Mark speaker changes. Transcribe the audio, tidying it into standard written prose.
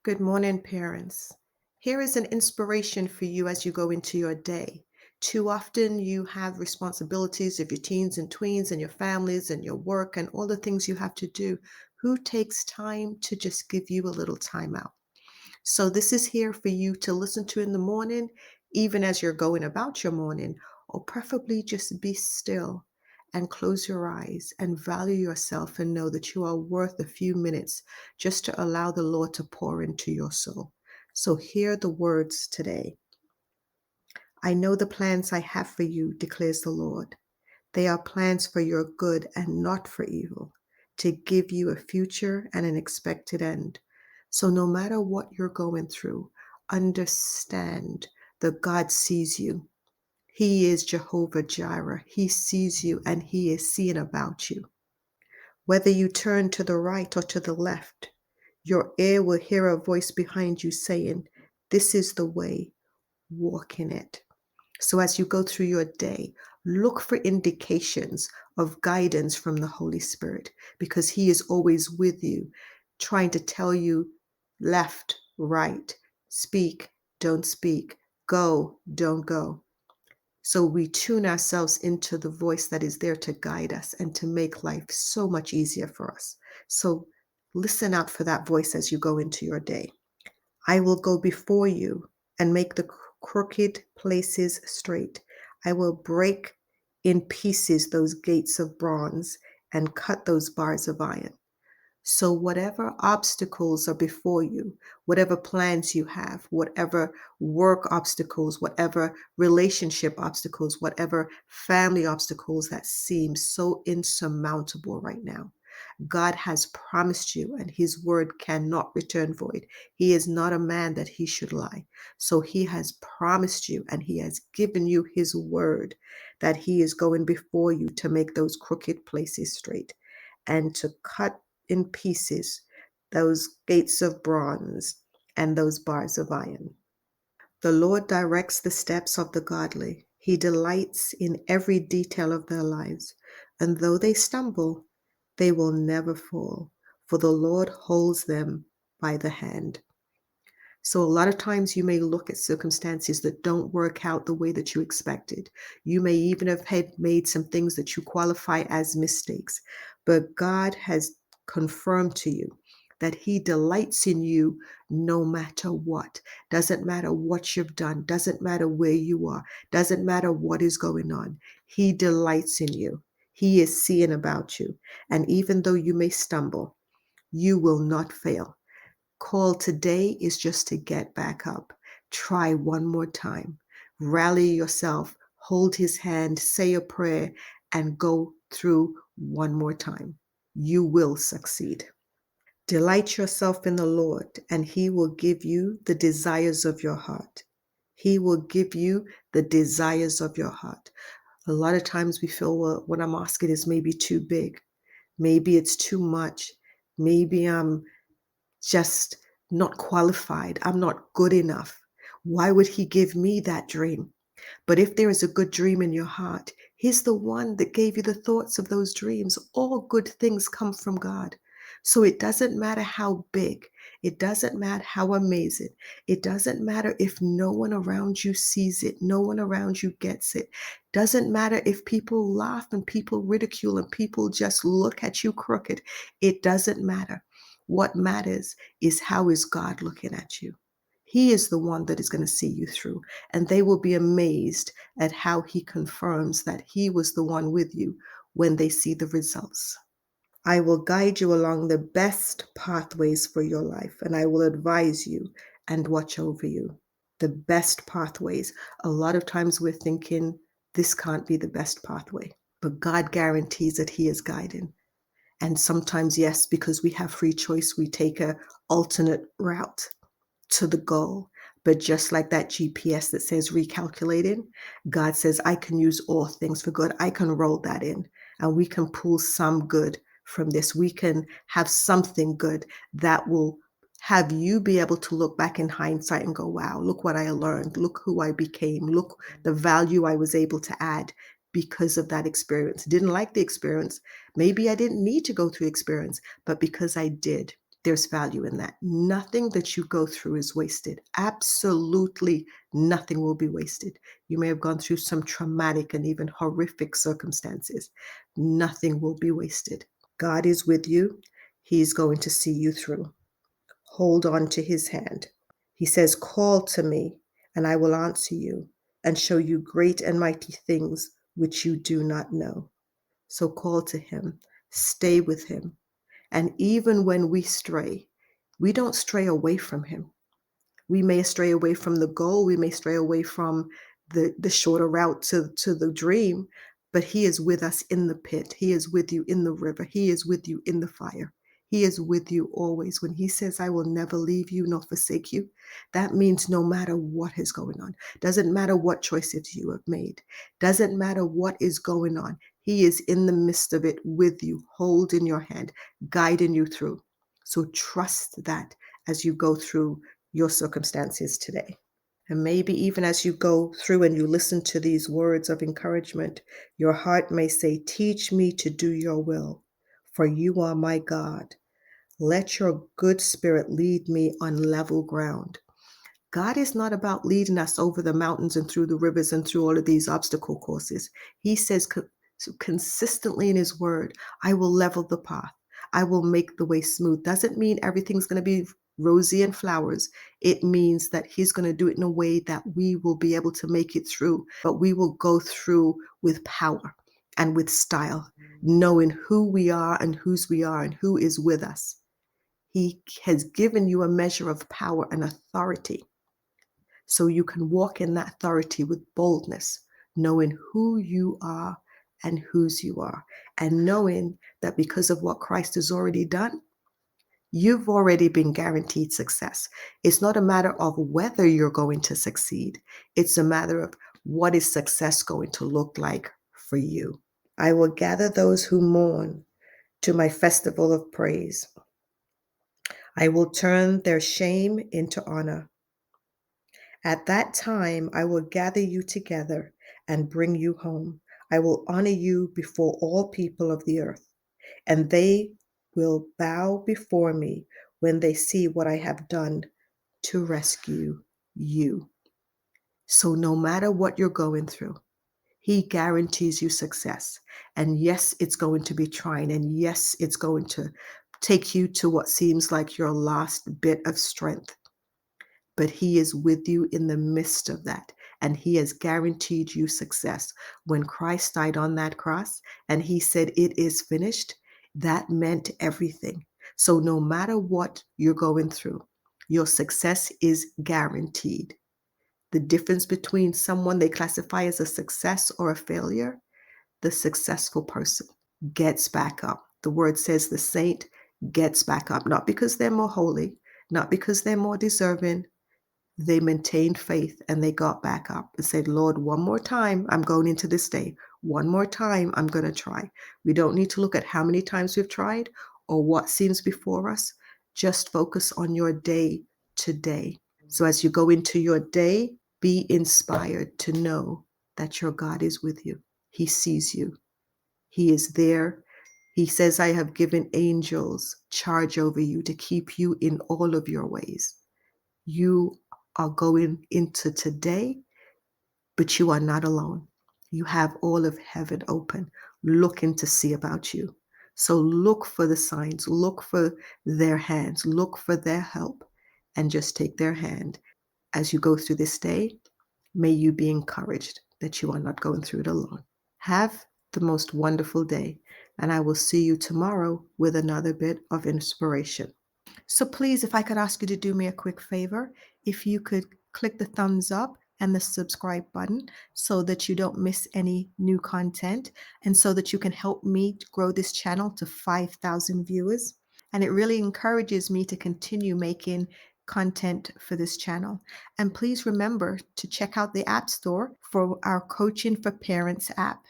Speaker 1: Good morning, parents. Here is an inspiration for you as you go into your day. Too often, you have responsibilities of your teens and tweens and your families and your work and all the things you have to do. Who takes time to just give you a little time out? So, this is here for you to listen to in the morning, even as you're going about your morning, or preferably just be still and close your eyes and value yourself and know that you are worth a few minutes just to allow the Lord to pour into your soul. So, hear the words today. I know the plans I have for you, declares the Lord. They are plans for your good and not for evil, to give you a future and an expected end. So, no matter what you're going through, understand that God sees you. He is Jehovah Jireh. He sees you and He is seeing about you. Whether you turn to the right or to the left, your ear will hear a voice behind you saying, "This is the way, walk in it." So as you go through your day, look for indications of guidance from the Holy Spirit because He is always with you, trying to tell you left, right, speak, don't speak, go, don't go. So we tune ourselves into the voice that is there to guide us and to make life so much easier for us. So listen out for that voice as you go into your day. I will go before you and make the crooked places straight. I will break in pieces those gates of bronze and cut those bars of iron. So, whatever obstacles are before you, whatever plans you have, whatever work obstacles, whatever relationship obstacles, whatever family obstacles that seem so insurmountable right now, God has promised you, and His word cannot return void. He is not a man that He should lie. So He has promised you, and He has given you His word that He is going before you to make those crooked places straight and to cut in pieces those gates of bronze and those bars of iron. The Lord directs the steps of the godly. He delights in every detail of their lives. And though they stumble, they will never fall, for the Lord holds them by the hand. So, a lot of times you may look at circumstances that don't work out the way that you expected. You may even have had made some things that you qualify as mistakes, but God has confirmed to you that He delights in you no matter what. Doesn't matter what you've done, doesn't matter where you are, doesn't matter what is going on. He delights in you. He is seeing about you. And even though you may stumble, you will not fail. Call today is just to get back up. Try one more time. Rally yourself, hold His hand, say a prayer, and go through one more time. You will succeed. Delight yourself in the Lord, and He will give you the desires of your heart. He will give you the desires of your heart. A lot of times we feel, well, what I'm asking is maybe too big. Maybe it's too much. Maybe I'm just not qualified. I'm not good enough. Why would He give me that dream? But if there is a good dream in your heart, He's the one that gave you the thoughts of those dreams. All good things come from God. So it doesn't matter how big, it doesn't matter how amazing, it doesn't matter if no one around you sees it, no one around you gets it. Doesn't matter if people laugh and people ridicule and people just look at you crooked. It doesn't matter. What matters is how is God looking at you. He is the one that is going to see you through, and they will be amazed at how He confirms that He was the one with you when they see the results. I will guide you along the best pathways for your life, and I will advise you and watch over you. The best pathways. A lot of times we're thinking this can't be the best pathway, but God guarantees that He is guiding. And sometimes, yes, because we have free choice, we take a alternate route to the goal. But just like that GPS that says recalculating, God says, I can use all things for good. I can roll that in and we can pull some good from this. We can have something good that will have you be able to look back in hindsight and go, wow, look what I learned. Look who I became. Look the value I was able to add because of that experience. Didn't like the experience. Maybe I didn't need to go through experience, but because I did, there's value in that. Nothing that you go through is wasted. Absolutely nothing will be wasted. You may have gone through some traumatic and even horrific circumstances. Nothing will be wasted. God is with you. He's going to see you through. Hold on to his hand. He says, call to me, and I will answer you and show you great and mighty things which you do not know. So call to him, stay with him. And even when we stray, we don't stray away from him. We may stray away from the goal. We may stray away from the shorter route to the dream, but he is with us in the pit. He is with you in the river. He is with you in the fire. He is with you always. When he says, I will never leave you nor forsake you, that means no matter what is going on, doesn't matter what choices you have made, doesn't matter what is going on, he is in the midst of it with you, holding your hand, guiding you through. So trust that as you go through your circumstances today. And maybe even as you go through and you listen to these words of encouragement, your heart may say, teach me to do your will, for you are my God. Let your good spirit lead me on level ground. God is not about leading us over the mountains and through the rivers and through all of these obstacle courses. He says consistently in his word, I will level the path. I will make the way smooth. Doesn't mean everything's going to be rosy and flowers. It means that he's going to do it in a way that we will be able to make it through, but we will go through with power and with style, knowing who we are and whose we are and who is with us. He has given you a measure of power and authority so you can walk in that authority with boldness, knowing who you are and whose you are, and knowing that because of what Christ has already done, you've already been guaranteed success. It's not a matter of whether you're going to succeed. It's a matter of what is success going to look like for you. I will gather those who mourn to my festival of praise. I will turn their shame into honor. At that time, I will gather you together and bring you home. I will honor you before all people of the earth, and they will bow before me when they see what I have done to rescue you. So, no matter what you're going through, he guarantees you success. And yes, it's going to be trying. And yes, it's going to take you to what seems like your last bit of strength. But he is with you in the midst of that. And he has guaranteed you success. When Christ died on that cross and he said, it is finished, that meant everything. So no matter what you're going through, your success is guaranteed. The difference between someone they classify as a success or a failure, the successful person gets back up. The word says the saint gets back up, not because they're more holy, not because they're more deserving. They maintained faith and they got back up and said, Lord, one more time, I'm going into this day. One more time, I'm going to try. We don't need to look at how many times we've tried or what seems before us. Just focus on your day today. So as you go into your day, be inspired to know that your God is with you. He sees you. He is there. He says, I have given angels charge over you to keep you in all of your ways. You are going into today, but you are not alone. You have all of heaven open, looking to see about you. So look for the signs, look for their hands, look for their help, and just take their hand. As you go through this day, may you be encouraged that you are not going through it alone. Have the most wonderful day, and I will see you tomorrow with another bit of inspiration. So please, if I could ask you to do me a quick favor, if you could click the thumbs up and the subscribe button so that you don't miss any new content and so that you can help me to grow this channel to 5,000 viewers. And it really encourages me to continue making content for this channel. And please remember to check out the App Store for our Coaching for Parents app.